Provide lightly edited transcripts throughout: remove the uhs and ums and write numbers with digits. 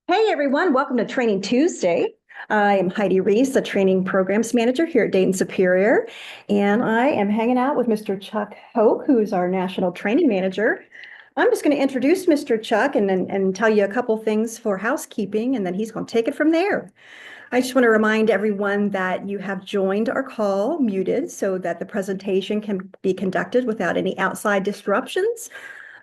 Hey everyone, welcome to Training Tuesday. I am Heidi Reese, the Training Programs Manager here at Dayton Superior, and I am hanging out with Mr. Chuck Hoke, who is our National Training Manager. I'm just going to introduce Mr. Chuck and tell you a couple things for housekeeping, and then he's going to take it from there. I just want to remind everyone that you have joined our call muted so that the presentation can be conducted without any outside disruptions.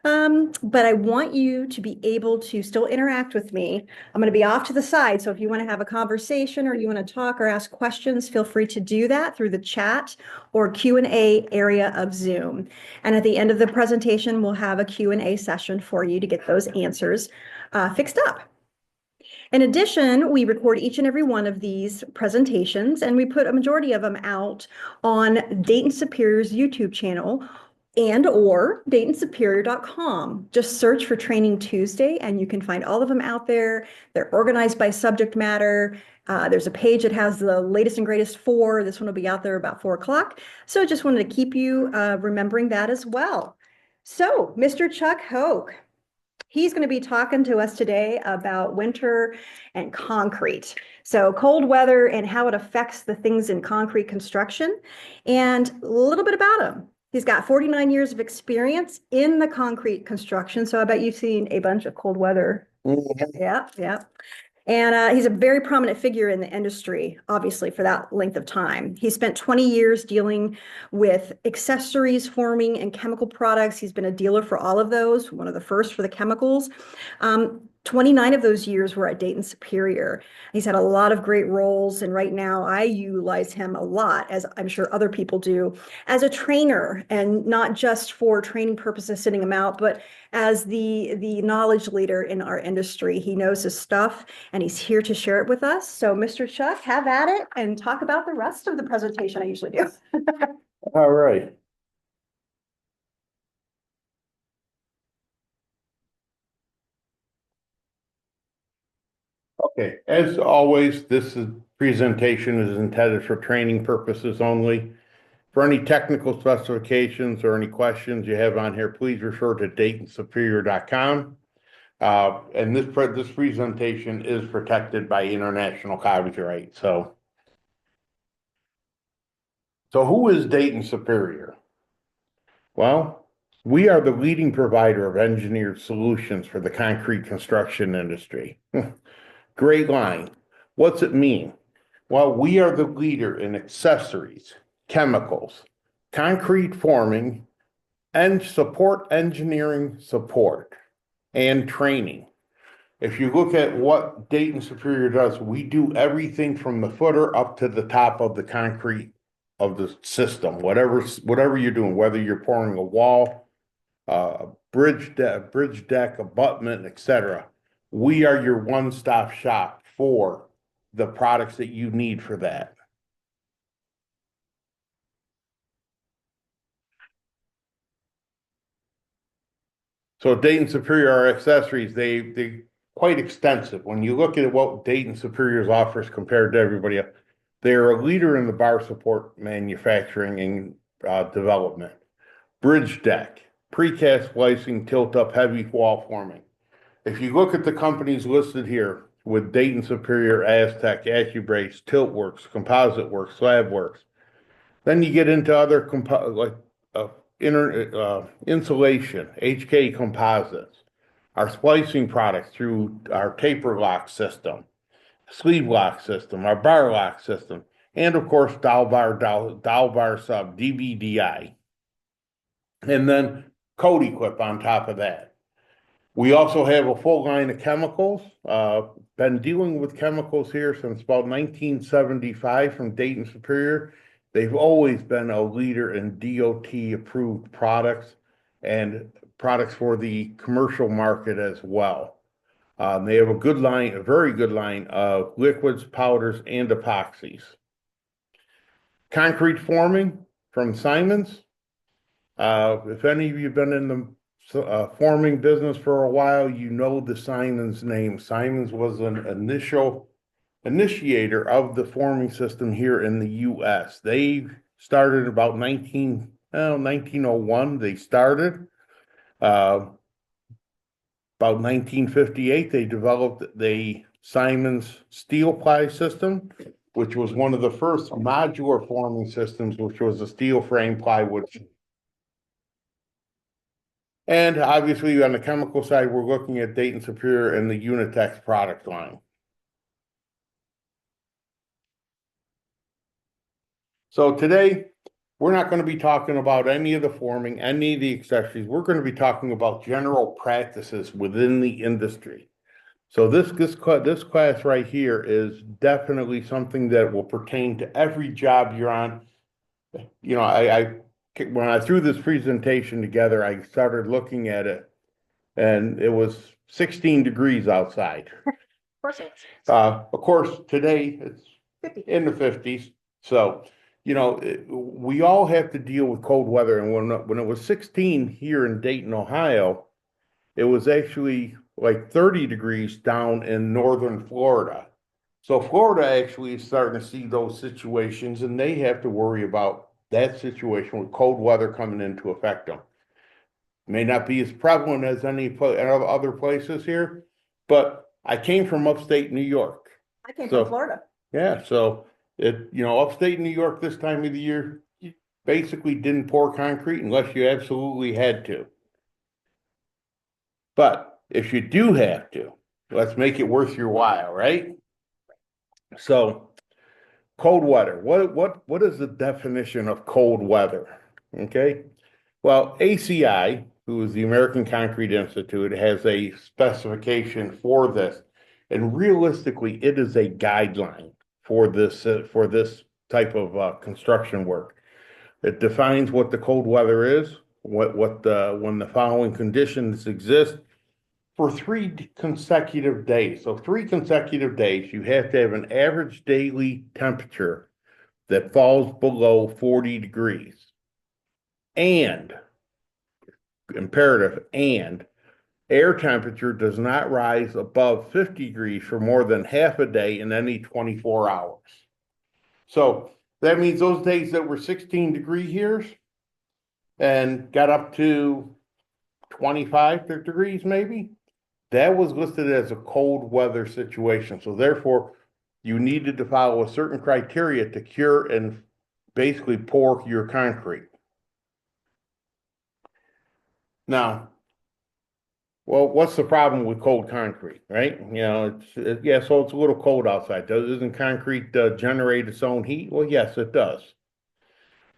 But I want you to be able to still interact with me. I'm going to be off to the side. So if you want to have a conversation or you want to talk or ask questions, feel free to do that through the chat or Q&A area of Zoom. And at the end of the presentation, we'll have a Q&A session for you to get those answers fixed up. In addition, we record each and every one of these presentations, and we put a majority of them out on Dayton Superior's YouTube channel and/or DaytonSuperior.com. Just search for Training Tuesday, and you can find all of them out there. They're organized by subject matter. There's a page that has the latest and greatest for. This one will be out there about 4 o'clock. So I just wanted to keep you remembering that as well. So, Mr. Chuck Hoke. He's going to be talking to us today about winter and concrete. So cold weather and how it affects the things in concrete construction and a little bit about him. He's got 49 years of experience in the concrete construction. So I bet you've seen a bunch of cold weather. Yeah, yeah. And he's a very prominent figure in the industry, obviously, for that length of time. He spent 20 years dealing with accessories, forming, and chemical products. He's been a dealer for all of those, one of the first for the chemicals. 29 of those years were at Dayton Superior. He's had a lot of great roles, and right now I utilize him a lot, as I'm sure other people do, as a trainer, and not just for training purposes, sitting him out, but as the knowledge leader in our industry. He knows his stuff, and he's here to share it with us. So, Mr. Chuck, have at it and talk about the rest of the presentation I usually do. All right. Okay, as always, presentation is intended for training purposes only. For any technical specifications or any questions you have on here, please refer to DaytonSuperior.com. And this presentation is protected by international copyright. So who is Dayton Superior? Well, we are the leading provider of engineered solutions for the concrete construction industry. Great line. What's it mean? Well, we are the leader in accessories, chemicals, concrete forming, and support engineering support and training. If you look at what Dayton Superior does, we do everything from the footer up to the top of the concrete of the system, whatever you're doing, whether you're pouring a wall, bridge deck, abutment, etc. We are your one-stop shop for the products that you need for that. So Dayton Superior, our accessories, they quite extensive. When you look at what Dayton Superior's offers compared to everybody else, they're a leader in the bar support manufacturing and development. Bridge deck, precast splicing, tilt-up, heavy wall forming. If you look at the companies listed here with Dayton Superior, Aztec, AccuBrace, Tiltworks, Composite Works, Slab Works, then you get into other insulation, HK composites, our splicing products through our taper lock system, sleeve lock system, our bar lock system, and of course Dalbar sub, DBDI. And then code equip on top of that. We also have a full line of chemicals. Been dealing with chemicals here since about 1975 from Dayton Superior. They've always been a leader in DOT approved products and products for the commercial market as well. They have a very good line of liquids, powders, and epoxies. Concrete forming from Simons. If any of you have been in the forming business for a while, you know the Simons name. Simons was an initiator of the forming system here in the U.S. They started about 1901. They started. About 1958, they developed the Simon's steel ply system, which was one of the first modular forming systems, which was a steel frame plywood. And obviously, on the chemical side, we're looking at Dayton Superior and the Unitex product line. So today, we're not going to be talking about any of the forming, any of the accessories. We're going to be talking about general practices within the industry. So this class right here is definitely something that will pertain to every job you're on. You know, when I threw this presentation together, I started looking at it, and it was 16 degrees outside. Of course, today it's 50. in the 50s. So, you know, we all have to deal with cold weather. And when it was 16 here in Dayton, Ohio, it was actually like 30 degrees down in northern Florida. So Florida actually is starting to see those situations, and they have to worry about that situation with cold weather coming in to affect them. May not be as prevalent as any other places here, but I came from upstate New York. I came So- from Florida. Yeah, so upstate New York this time of the year, you basically didn't pour concrete unless you absolutely had to. But if you do have to, let's make it worth your while, right? So, cold weather. What is the definition of cold weather? Okay. Well, ACI, who is the American Concrete Institute, has a specification for this, and realistically, it is a guideline for this type of construction work. It defines what the cold weather is, when the following conditions exist for 3 consecutive days. So 3 consecutive days, you have to have an average daily temperature that falls below 40 degrees. And imperative, and air temperature does not rise above 50 degrees for more than half a day in any 24 hours. So that means those days that were 16-degree here and got up to 25 degrees maybe, that was listed as a cold weather situation. So therefore, you needed to follow a certain criteria to cure and basically pour your concrete. Now, well, what's the problem with cold concrete, right? So it's a little cold outside. Doesn't concrete generate its own heat? Well, yes, it does.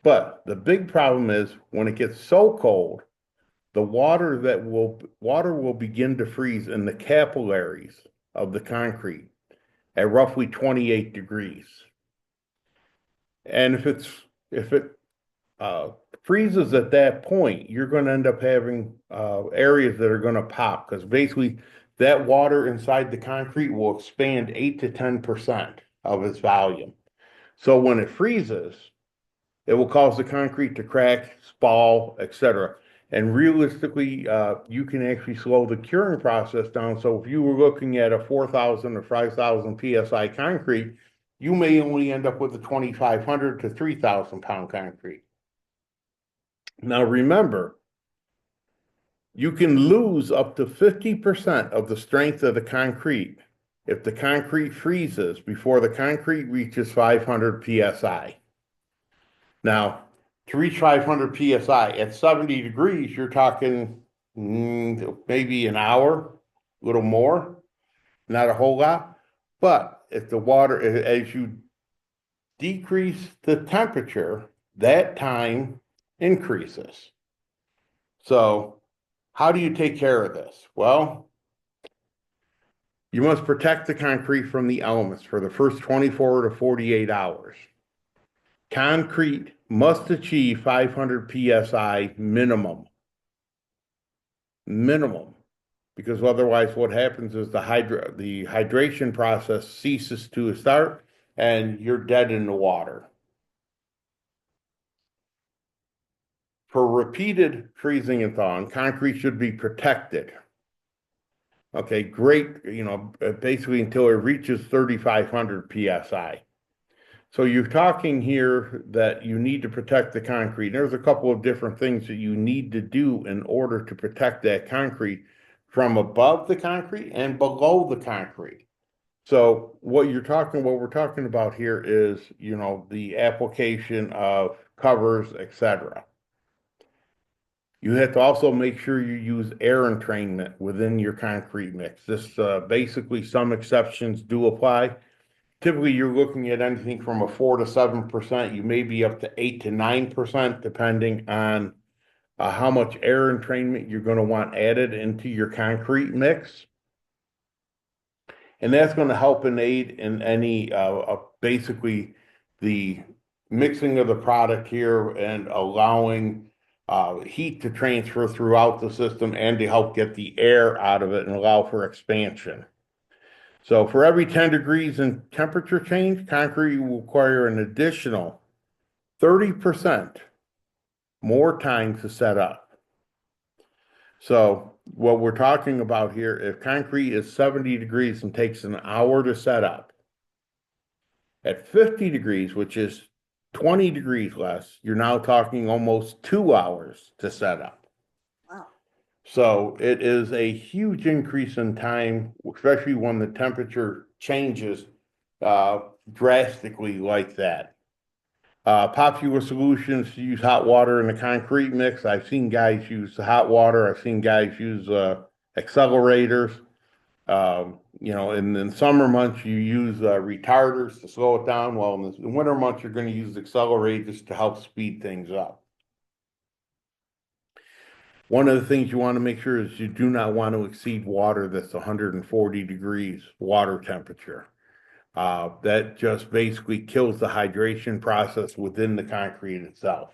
But the big problem is when it gets so cold, the water will begin to freeze in the capillaries of the concrete at roughly 28 degrees. And if it freezes at that point, you're going to end up having areas that are going to pop, because basically that water inside the concrete will expand 8 to 10% of its volume. So when it freezes, it will cause the concrete to crack, spall, etc. And realistically, you can actually slow the curing process down. So if you were looking at a 4,000 or 5,000 PSI concrete, you may only end up with a 2,500 to 3,000 pound concrete. Now remember, you can lose up to 50% of the strength of the concrete if the concrete freezes before the concrete reaches 500 PSI. Now, to reach 500 PSI at 70 degrees, you're talking maybe an hour, a little more, not a whole lot. But if the water, as you decrease the temperature, that time increases. So how do you take care of this? Well, you must protect the concrete from the elements for the first 24 to 48 hours. Concrete must achieve 500 PSI minimum. Minimum. Because otherwise what happens is the hydration process ceases to start and you're dead in the water. For repeated freezing and thawing, concrete should be protected. Okay, great, basically until it reaches 3,500 PSI. So you're talking here that you need to protect the concrete. There's a couple of different things that you need to do in order to protect that concrete from above the concrete and below the concrete. So what we're talking about here is, the application of covers, etc. You have to also make sure you use air entrainment within your concrete mix. This basically some exceptions do apply. Typically, you're looking at anything from a 4 to 7%. You may be up to 8 to 9%, depending on how much air entrainment you're going to want added into your concrete mix. And that's going to help and aid in any basically the mixing of the product here and allowing heat to transfer throughout the system and to help get the air out of it and allow for expansion. So for every 10 degrees in temperature change, concrete will require an additional 30% more time to set up. So what we're talking about here, if concrete is 70 degrees and takes an hour to set up, at 50 degrees, which is 20 degrees less, you're now talking almost 2 hours to set up. Wow. So it is a huge increase in time, especially when the temperature changes drastically like that. Popular solutions to use hot water in the concrete mix. I've seen guys use hot water. I've seen guys use accelerators. In summer months, you use retarders to slow it down. Well, in the winter months, you're going to use accelerators to help speed things up. One of the things you want to make sure is you do not want to exceed water that's 140 degrees water temperature. That just basically kills the hydration process within the concrete itself.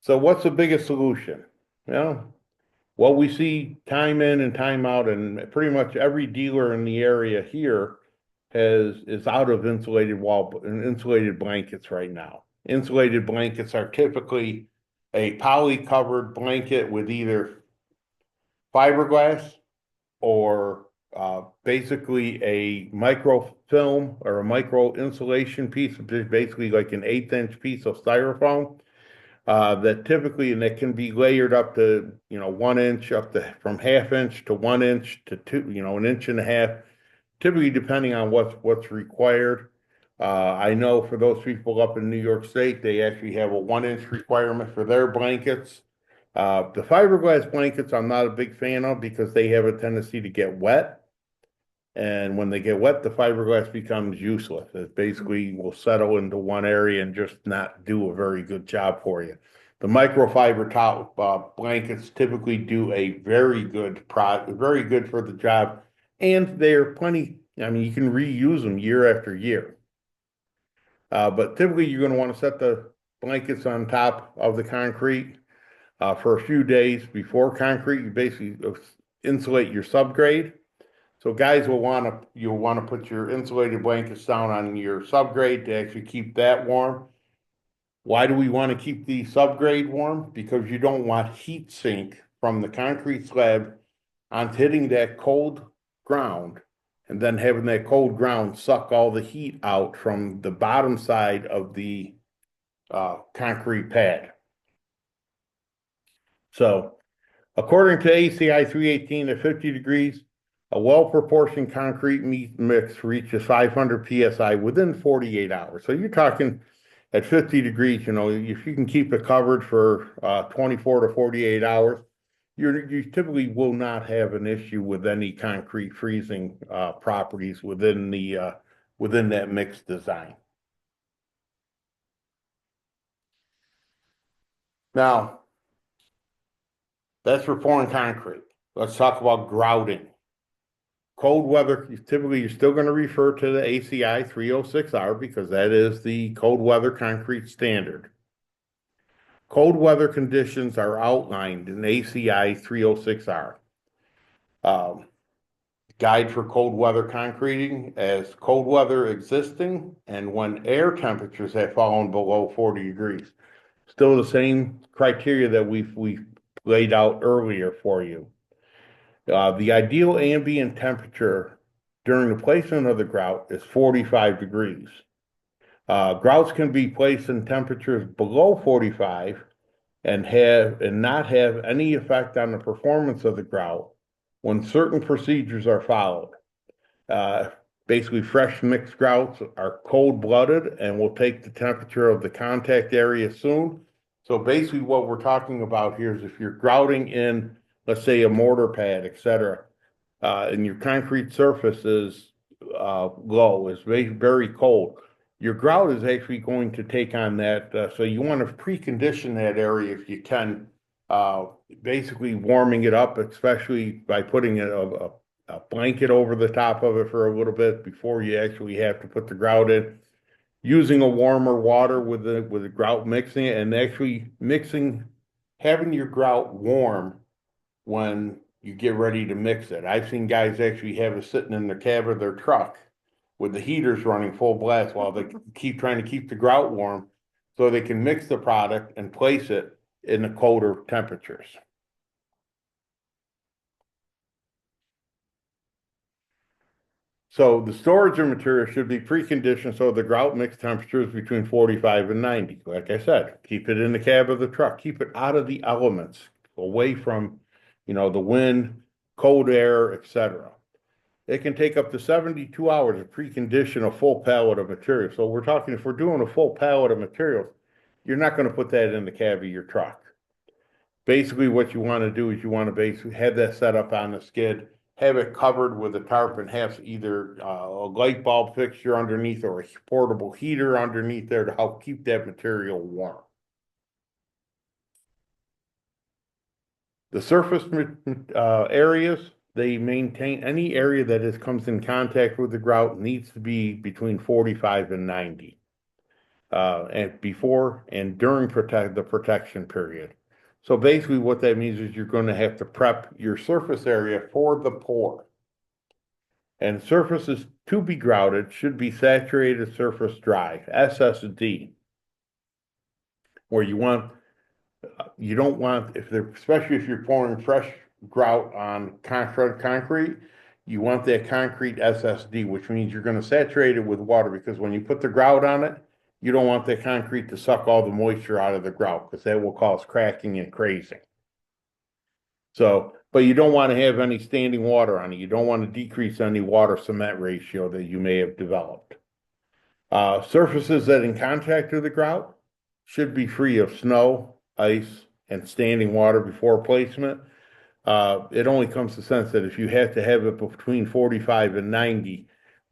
So what's the biggest solution? What we see time in and time out, and pretty much every dealer in the area here is out of insulated blankets right now. Insulated blankets are typically a poly covered blanket with either fiberglass or basically a microfilm or a micro insulation piece, basically like an 1/8 inch piece of styrofoam. That typically, and that can be layered up to, 1 inch, up to from 1/2 inch to 1 inch to 1.5 inches, typically depending on what's required. I know for those people up in New York State, they actually have a 1 inch requirement for their blankets. The fiberglass blankets, I'm not a big fan of because they have a tendency to get wet. And when they get wet, the fiberglass becomes useless. It basically will settle into one area and just not do a very good job for you. The microfiber top blankets typically do a very good for the job, and they're plenty. I mean, you can reuse them year after year. But typically, you're going to want to set the blankets on top of the concrete for a few days before concrete. You basically insulate your subgrade. So guys you'll want to put your insulated blankets down on your subgrade to actually keep that warm. Why do we want to keep the subgrade warm? Because you don't want heat sink from the concrete slab onto hitting that cold ground and then having that cold ground suck all the heat out from the bottom side of the concrete pad. So according to ACI 318 at 50 degrees, a well-proportioned concrete mix reaches 500 PSI within 48 hours. So you're talking at 50 degrees, if you can keep it covered for 24 to 48 hours, you typically will not have an issue with any concrete freezing properties within that mix design. Now, that's for pouring concrete. Let's talk about grouting. Cold weather, typically you're still going to refer to the ACI 306R because that is the cold weather concrete standard. Cold weather conditions are outlined in ACI 306R. Guide for cold weather concreting as cold weather existing and when air temperatures have fallen below 40 degrees. Still the same criteria that we laid out earlier for you. The ideal ambient temperature during the placement of the grout is 45 degrees. Grouts can be placed in temperatures below 45 and not have any effect on the performance of the grout when certain procedures are followed. Uh, Basically, fresh mixed grouts are cold-blooded and will take the temperature of the contact area soon. So basically, what we're talking about here is if you're grouting in, let's say, a mortar pad, etc., and your concrete surface is low, is very cold, your grout is actually going to take on that. So you want to precondition that area if you can, uh, basically warming it up, especially by putting a blanket over the top of it for a little bit before you actually have to put the grout in. Using a warmer water with the grout, mixing it and actually having your grout warm when you get ready to mix it. I've seen guys actually have it sitting in the cab of their truck with the heaters running full blast while they keep trying to keep the grout warm so they can mix the product and place it in the colder temperatures. So the storage of material should be preconditioned so the grout mix temperature is between 45 and 90. Like I said, keep it in the cab of the truck, keep it out of the elements, away from, the wind, cold air, etc. It can take up to 72 hours to precondition a full pallet of material. So we're talking, if we're doing a full pallet of materials, you're not going to put that in the cab of your truck. Basically, what you want to do is you want to basically have that set up on the skid, have it covered with a tarp and have either a light bulb fixture underneath or a portable heater underneath there to help keep that material warm. The surface areas, they maintain any area that comes in contact with the grout needs to be between 45 and 90 and before and during the protection period. So basically what that means is you're going to have to prep your surface area for the pour. And surfaces to be grouted should be saturated surface dry, SSD, where you don't want, especially if you're pouring fresh grout on concrete, you want that concrete SSD, which means you're going to saturate it with water because when you put the grout on it, you don't want the concrete to suck all the moisture out of the grout because that will cause cracking and crazing. So, but you don't want to have any standing water on it. You don't want to decrease any water cement ratio that you may have developed. Surfaces that in contact with the grout should be free of snow, ice, and standing water before placement. It only comes to sense that if you have to have it between 45 and 90,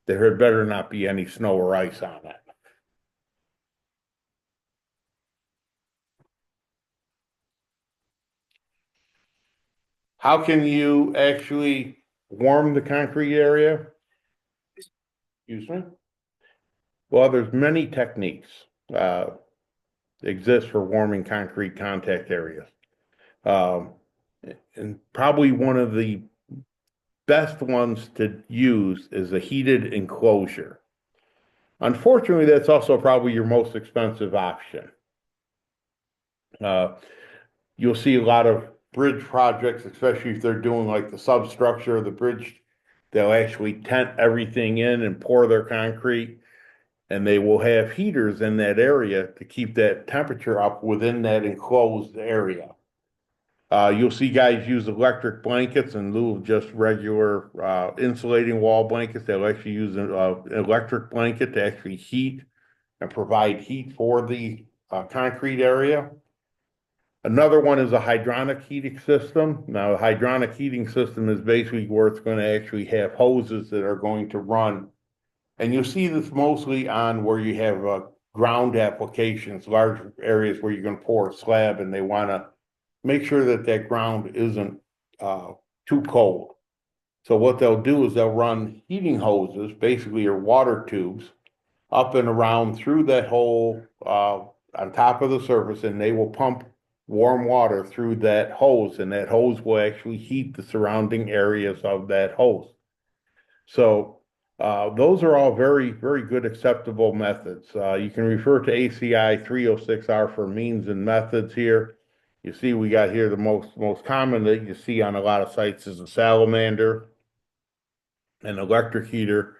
there had better not be any snow or ice on it. How can you actually warm the concrete area? Excuse me? Well, there's many techniques exist for warming concrete contact areas. And probably one of the best ones to use is a heated enclosure. Unfortunately, that's also probably your most expensive option. You'll see a lot of bridge projects, especially if they're doing like the substructure of the bridge. They'll actually tent everything in and pour their concrete, and they will have heaters in that area to keep that temperature up within that enclosed area. You'll see guys use electric blankets in lieu of just regular insulating wall blankets. They'll actually use an electric blanket to actually heat and provide heat for the concrete area. Another one is a hydronic heating system. Now, a hydronic heating system is basically where it's going to actually have hoses that are going to run. And you'll see this mostly on where you have ground applications, large areas where you're going to pour a slab and they want to make sure that that ground isn't too cold. So what they'll do is they'll run heating hoses, basically or water tubes, up and around through that hole on top of the surface, and they will pump warm water through that hose, and that hose will actually heat the surrounding areas of that hose. So those are all very, very good acceptable methods. You can refer to ACI 306R for means and methods here. You see, we got here the most common that you see on a lot of sites is a salamander, an electric heater,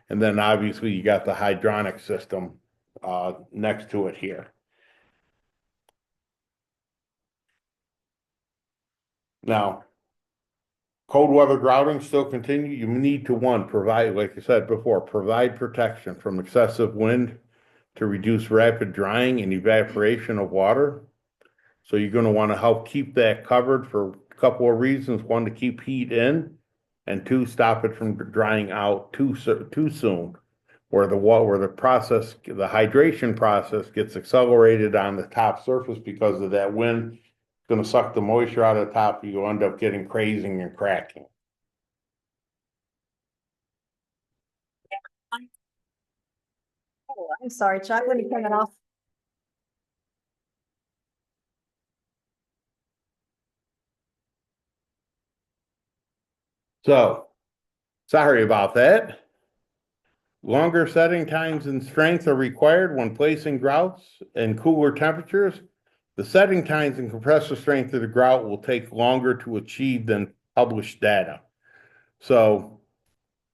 and then obviously you got the hydronic system next to it here. Now, cold weather grouting still continue. You need to, one, provide, like I said before, provide protection from excessive wind to reduce rapid drying and evaporation of water. So you're going to want to help keep that covered for a couple of reasons. One, to keep heat in, and two, stop it from drying out too soon, where the process, the hydration process gets accelerated on the top surface because of that wind. It's going to suck the moisture out of the top. You end up getting crazing and cracking. Oh, I'm sorry, Chuck. Let me turn it off. So, sorry about that. Longer setting times and strength are required when placing grouts and cooler temperatures. The setting times and compressor strength of the grout will take longer to achieve than published data. So,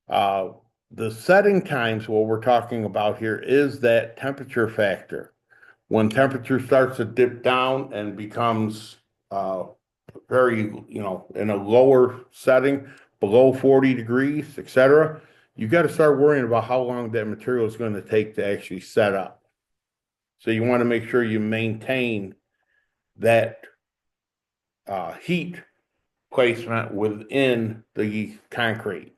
the setting times, what we're talking about here is that temperature factor. When temperature starts to dip down and becomes very, in a lower setting, below 40 degrees, etc., you got to start worrying about how long that material is going to take to actually set up. So you want to make sure you maintain that heat placement within the concrete.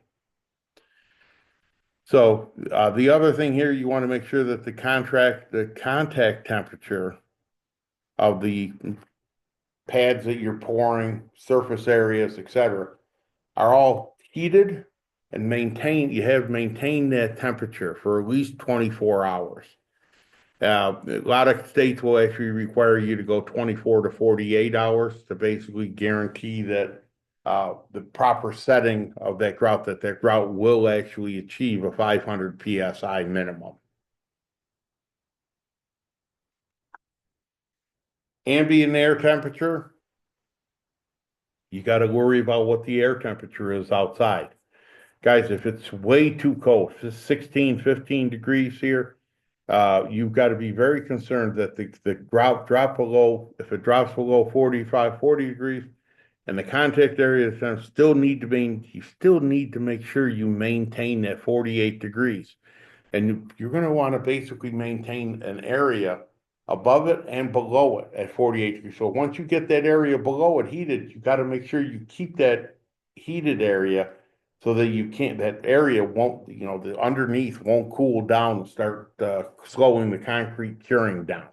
So the other thing here, you want to make sure that the contact temperature of the pads that you're pouring, surface areas, etc., are all heated and maintained that temperature for at least 24 hours. A lot of states will actually require you to go 24 to 48 hours to basically guarantee that the proper setting of that grout will actually achieve a 500 PSI minimum. Ambient air temperature, you got to worry about what the air temperature is outside. Guys, if it's way too cold, if it's 16, 15 degrees here, you've got to be very concerned that the grout if it drops below 45, 40 degrees, and the contact area you still need to make sure you maintain that 48 degrees. And you're going to want to basically maintain an area above it and below it at 48 degrees. So once you get that area below it heated, you got to make sure you keep that heated area so that that area won't, the underneath won't cool down and start slowing the concrete curing down.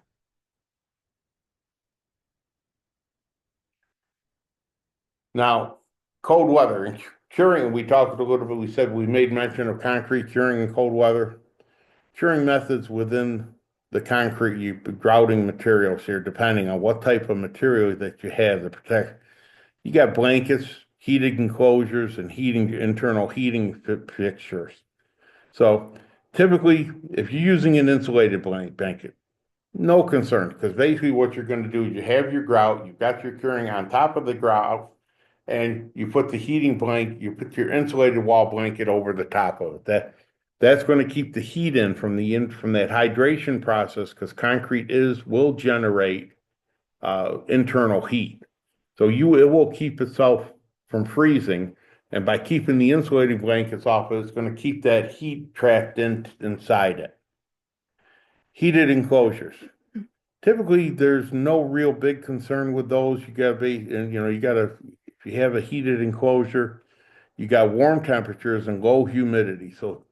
Now, cold weather and curing, we talked a little bit, we said we made mention of concrete curing in cold weather. Curing methods within the concrete grouting materials here, depending on what type of material that you have to protect. You got blankets, heated enclosures, and internal heating fixtures. So typically, if you're using an insulated blanket, no concern, because basically what you're going to do is you have your grout, you've got your curing on top of the grout, and you put you put your insulated wall blanket over the top of it. That's going to keep the heat in from that hydration process, because concrete will generate internal heat. So it will keep itself from freezing, and by keeping the insulating blankets off, it's going to keep that heat trapped inside it. Heated enclosures. Typically, there's no real big concern with those. You got to if you have a heated enclosure, you got warm temperatures and low humidity. So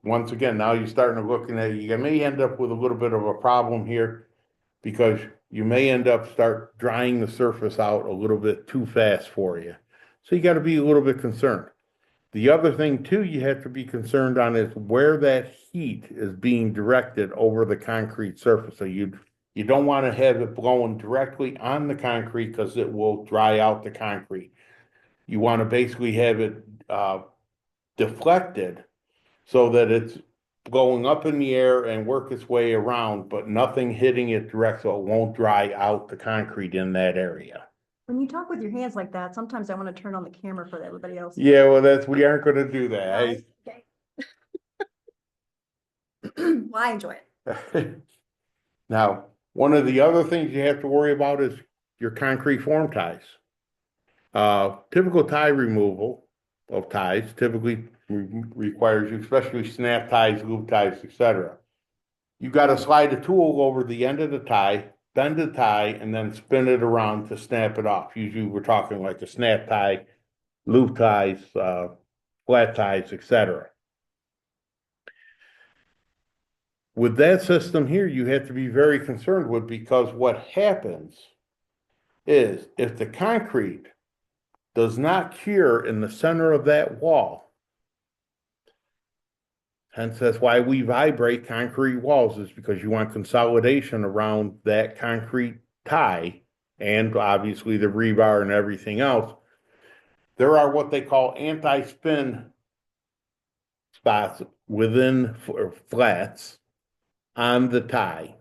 once again, now you're starting to you may end up with a little bit of a problem here, because you may end up start drying the surface out a little bit too fast for you. So you got to be a little bit concerned. The other thing too you have to be concerned on is where that heat is being directed over the concrete surface. So you don't want to have it blowing directly on the concrete, because it will dry out the concrete. You want to basically have it deflected so that it's going up in the air and work its way around, but nothing hitting it direct, so it won't dry out the concrete in that area. When you talk with your hands like that, sometimes I want to turn on the camera for everybody else. Yeah, well, we aren't going to do that. Okay. Well, I enjoy it. Now, one of the other things you have to worry about is your concrete form ties. Typical tie removal of ties typically requires you, especially snap ties, loop ties, etc. You got to slide the tool over the end of the tie, bend the tie, and then spin it around to snap it off. Usually we're talking like a snap tie, loop ties, flat ties, etc. With that system here, you have to be very concerned with, because what happens is if the concrete does not cure in the center of that wall, hence that's why we vibrate concrete walls, is because you want consolidation around that concrete tie and obviously the rebar and everything else. There are what they call anti-spin spots within flats on the tie.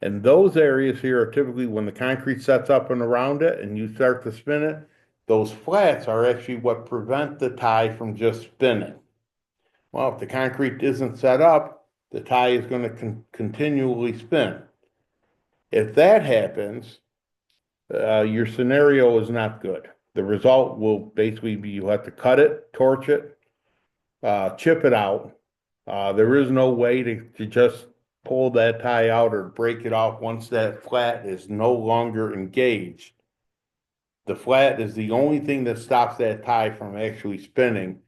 And those areas here are typically when the concrete sets up and around it and you start to spin it, those flats are actually what prevent the tie from just spinning. Well, if the concrete isn't set up, the tie is going to continually spin. If that happens, your scenario is not good. The result will basically be you have to cut it, torch it, chip it out. There is no way to just pull that tie out or break it off once that flat is no longer engaged. The flat is the only thing that stops that tie from actually spinning.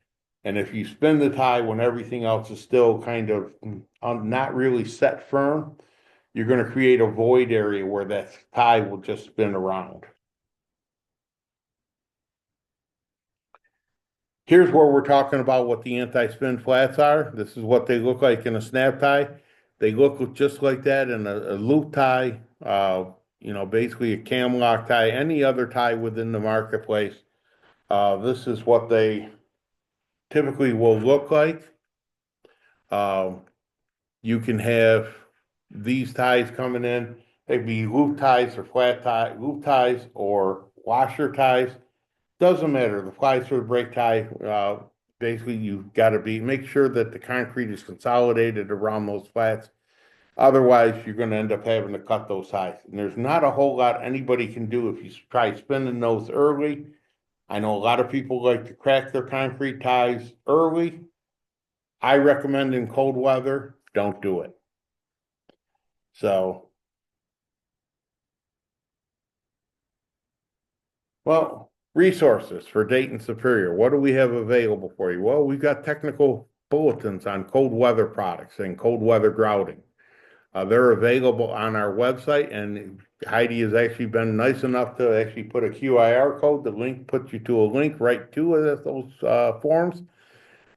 And if you spin the tie when everything else is still kind of not really set firm, you're going to create a void area where that tie will just spin around. Here's where we're talking about what the anti-spin flats are. This is what they look like in a snap tie. They look just like that in a loop tie, basically a cam lock tie, any other tie within the marketplace. This is what they typically will look like. You can have these ties coming in. They'd be loop ties or flat tie, loop ties or washer ties. Doesn't matter. The fly through brake tie, basically you've got to make sure that the concrete is consolidated around those flats. Otherwise, you're going to end up having to cut those ties. And there's not a whole lot anybody can do if you try spinning those early. I know a lot of people like to crack their concrete ties early. I recommend in cold weather, don't do it. So, well, resources for Dayton Superior. What do we have available for you? Well, we've got technical bulletins on cold weather products and cold weather grouting. They're available on our website, and Heidi has actually been nice enough to actually put a QIR code. The link puts you to a link right to those forms.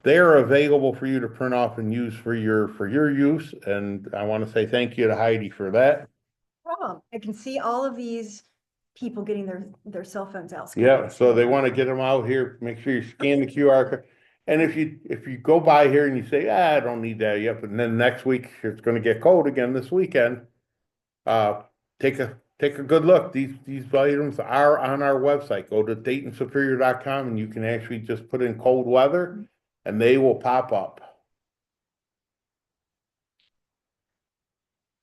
They are available for you to print off and use for your use. And I want to say thank you to Heidi for that. Problem. I can see all of these people getting their cell phones out. Yeah, so they want to get them out here. Make sure you scan the QR code. And if you go by here and you say, I don't need that yet, but then next week it's going to get cold again this weekend. Take a good look. These items are on our website. Go to DaytonSuperior.com and you can actually just put in cold weather and they will pop up.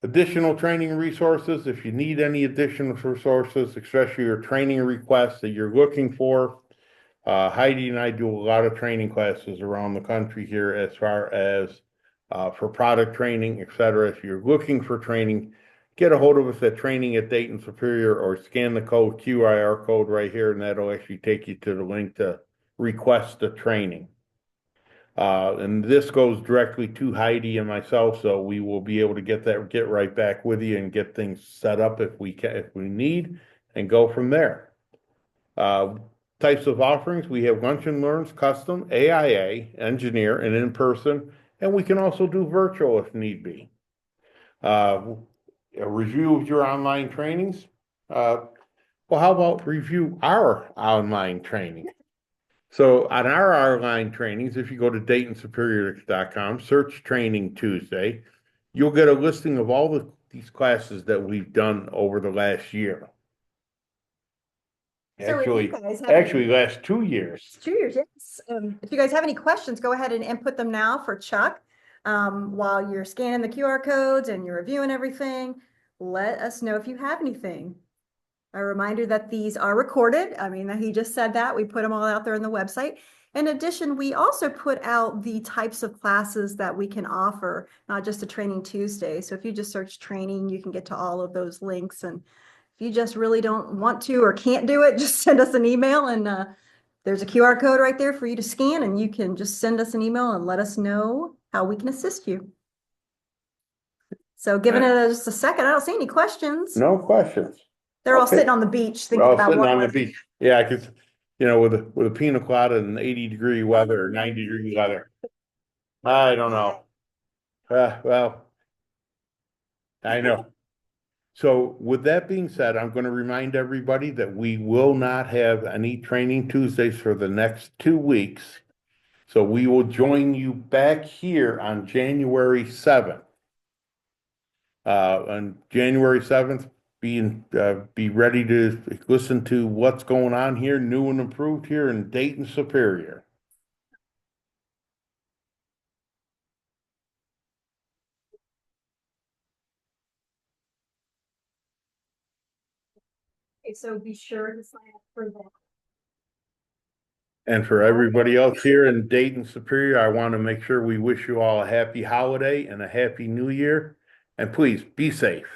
Additional training resources. If you need any additional resources, especially your training requests that you're looking for, Heidi and I do a lot of training classes around the country here as far as for product training, etc. If you're looking for training, get a hold of us at training at Dayton Superior or scan the code QIR code right here, and that'll actually take you to the link to request the training. And this goes directly to Heidi and myself, so we will be able to get right back with you and get things set up if we need, and go from there. Types of offerings, we have lunch and learns, custom, AIA, engineer, and in person, and we can also do virtual if need be. A review of your online trainings. Well, how about review our online training? So on our online trainings, if you go to DaytonSuperior.com, search Training Tuesday, you'll get a listing of all these classes that we've done over the last year. So Actually, last 2 years. 2 years, yes. If you guys have any questions, go ahead and input them now for Chuck. While you're scanning the QR codes and you're reviewing everything, let us know if you have anything. A reminder that these are recorded. I mean, he just said that. We put them all out there on the website. In addition, we also put out the types of classes that we can offer, not just a Training Tuesday. So if you just search training, you can get to all of those links. And if you just really don't want to or can't do it, just send us an email, and there's a QR code right there for you to scan, and you can just send us an email and let us know how we can assist you. So giving it just a second, I don't see any questions. No questions. They're all Okay. sitting on the beach We're thinking all about sitting what on the was. beach. Yeah, because, with a pina colada and 80-degree weather or 90-degree weather. I don't know. Well, I know. So with that being said, I'm going to remind everybody that we will not have any Training Tuesdays for the next 2 weeks. So we will join you back here on January 7th. On January 7th, be ready to listen to what's going on here, new and improved here in Dayton Superior. Okay, so be sure to sign up for that. And for everybody else here in Dayton Superior, I want to make sure we wish you all a happy holiday and a happy new year. And please be safe.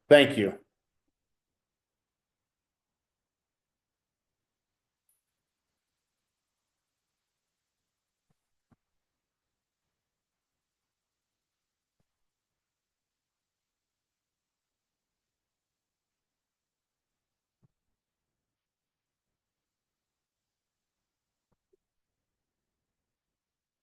Thank you.